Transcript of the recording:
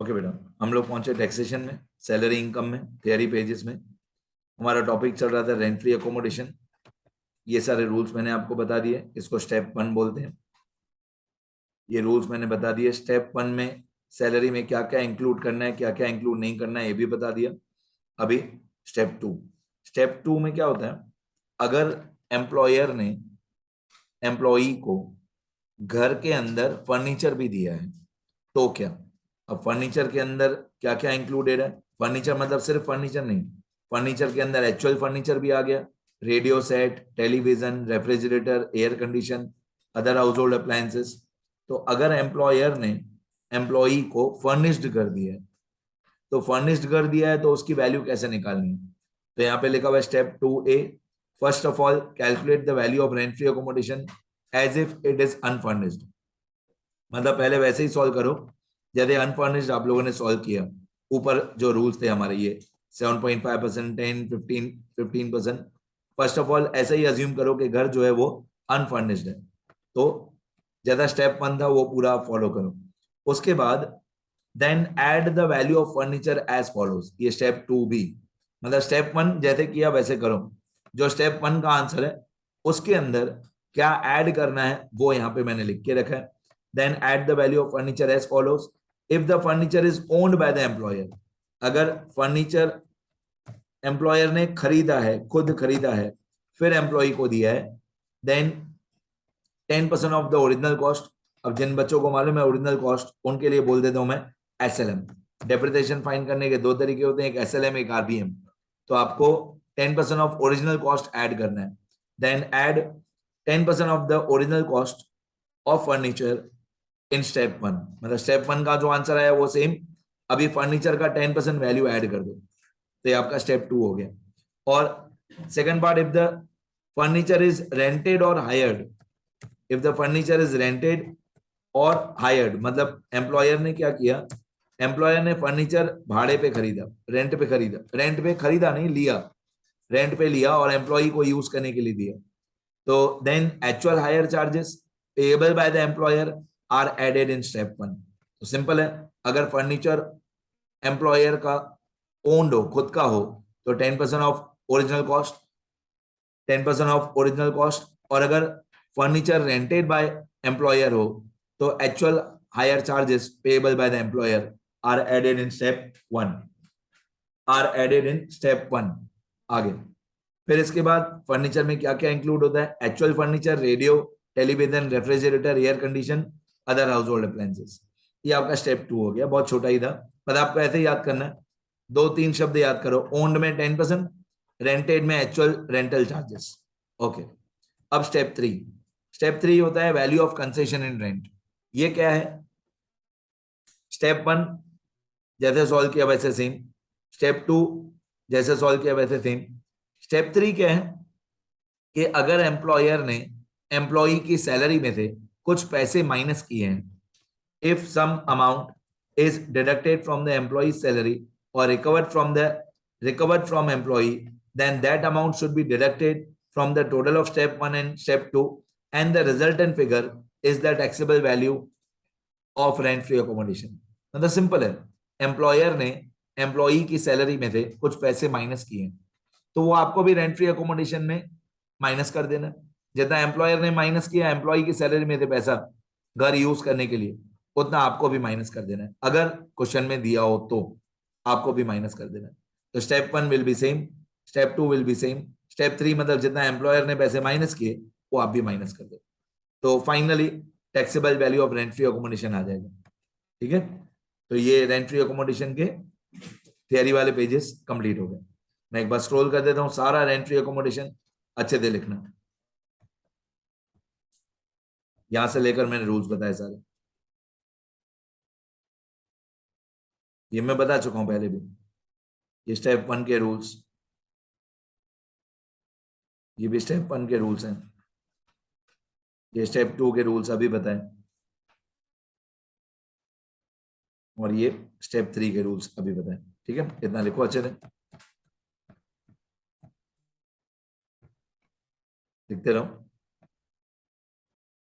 Okay बेटा, हम लोग पहुंचे टैक्सेशन में, सैलरी इनकम में, थियरी पेजेस में। हमारा टॉपिक चल रहा था रेंट फ्री अकोमोडेशन। ये सारे रूल्स मैंने आपको बता दिए, इसको स्टेप 1 बोलते हैं। ये रूल्स मैंने बता दिए। स्टेप 1 में सैलरी में क्या क्या इंक्लूड करना है, क्या क्या इंक्लूड नहीं करना है, ये भी बता दिया। अभी स्टेप टू में क्या होता है, अगर एम्प्लॉयर ने एम्प्लॉई को घर के अंदर फर्नीचर भी दिया है तो क्या। अब फर्नीचर के अंदर क्या क्या इंक्लूडेड है, फर्नीचर मतलब सिर्फ फर्नीचर नहीं, फर्नीचर के अंदर एक्चुअल फर्नीचर भी आ गया, radio set, television, refrigerator, air condition, other house hold appliances. तो अगर एम्प्लॉयर ने एम्प्लॉई को फर्निश्ड कर दिया है, तो फर्निश्ड कर दिया है तो उसकी वैल्यू कैसे निकालनी है। तो यहाँ पे लिखा हुआ है step 2A, first of all calculate the value of rent free accommodation as if it is unfurnished. मतलब पहले वैसे ही सॉल्व करो जैसे अनफर्निश्ड आप लोगों ने सॉल्व किया। ऊपर जो रूल्स थे हमारे ये 7.5%, 10, 15% फर्स्ट ऑफ ऑल ऐसे ही अज्यूम करो कि घर जो है वो अनफर्निश्ड है। तो जैसा स्टेप 1 था वो पूरा फॉलो करो। उसके बाद then add the value of furniture as follows, ये स्टेप 2B। मतलब स्टेप 1 जैसे किया वैसे करो। जो स्टेप 1 का आंसर है उसके अंदर क्या ऐड करना है वो यहाँ पे मैंने लिख के रखा है। then add the value of furniture as follows. If the furniture is owned by the employer, अगर फर्नीचर एम्प्लॉयर ने खरीदा है, खुद खरीदा है, फिर एम्प्लॉय को दिया है, then 10% of the original cost. अब जिन बच्चों को मालूम है ओरिजिनल कॉस्ट, उनके लिए बोल देता हूं मैं एसएलएम। डेप्रिसिएशन फाइन करने के दो तरीके होते हैं, एक एसएलएम एक आरबीएम। तो आपको 10% ऑफ ओरिजिनल कॉस्ट ऐड करना है। Then add 10% of the original cost of furniture in step 1। मतलब स्टेप 1 का जो आंसर आया वो सेम, अभी फर्नीचर का 10% वैल्यू ऐड कर दो, तो ये आपका स्टेप 2 हो गया। और second part, if the furniture is rented और hired, if the furniture is rented और हायर्ड मतलब एम्प्लॉयर ने क्या किया, एम्प्लॉयर ने फर्नीचर भाड़े पे खरीदा, रेंट पे खरीदा नहीं लिया, रेंट पे लिया और एम्प्लॉय को यूज करने के लिए दिया। तो then actual hire charges payable by the employer are added in step 1। तो सिंपल है, अगर फर्नीचर एम्प्लॉयर का ओन्ड हो, खुद का हो, तो 10% of original cost, 10% of original cost. और अगर फर्नीचर रेंटेड बाय एम्प्लॉयर हो तो actual hire charges payable by the employer are added in step 1, are added in step 1। आगे फिर इसके बाद फर्नीचर में क्या क्या इंक्लूड होता है, actual furniture, radio, television, refrigerator, air condition, other house hold appliances. ये आपका स्टेप 2 हो गया, बहुत छोटा ही था, पर आपको ऐसे ही याद करना है। दो तीन शब्द याद करो, ओन्ड में 10%, रेंटेड में एक्चुअल रेंटल चार्जेस। ओके, अब स्टेप 3 होता है value of concession in rent. ये क्या है, स्टेप 1 जैसे सॉल्व किया वैसे सेम, स्टेप 2 जैसे सॉल्व किया वैसे सेम। स्टेप 3 क्या है कि अगर एम्प्लॉयर ने एम्प्लॉई की सैलरी में से कुछ पैसे माइनस किए हैं, if some amount is deducted from the employee salary और recovered from employee, then that amount should be deducted from the total of step 1 and step 2, and the resultant figure is the taxable value of rent free accommodation। मतलब simple है, employer ने employee की salary में से कुछ पैसे minus किए, तो वो आपको भी रेंट फ्री अकोमोडेशन में माइनस कर देना। जितना एम्प्लॉयर ने माइनस किया एम्प्लॉय की सैलरी में से पैसा घर यूज करने के लिए, उतना आपको भी माइनस कर देना है। अगर क्वेश्चन में दिया हो तो आपको भी माइनस कर देना है। तो step 1 will be same, step 2 will be same, step 3 मतलब जितना एम्प्लॉयर ने पैसे माइनस किए वो आप भी माइनस कर दो। तो finally taxable value of rent free accommodation आ जाएगा। ठीक है, तो ये रेंट फ्री अकोमोडेशन के थियरी वाले पेजेस कंप्लीट हो गए। मैं एक बार स्क्रॉल कर देता हूं, सारा रेंट फ्री अकोमोडेशन अच्छे से लिखना, यहां से लेकर मैंने रूल्स बताए सारे, ये मैं बता चुका हूं पहले भी। ये स्टेप 1 के रूल्स, ये भी स्टेप 1 के रूल्स हैं, ये स्टेप 2 के रूल्स अभी बताए, और ये स्टेप 3 के रूल्स अभी बताए। ठीक है, इतना लिखो अच्छे से, लिखते रहो।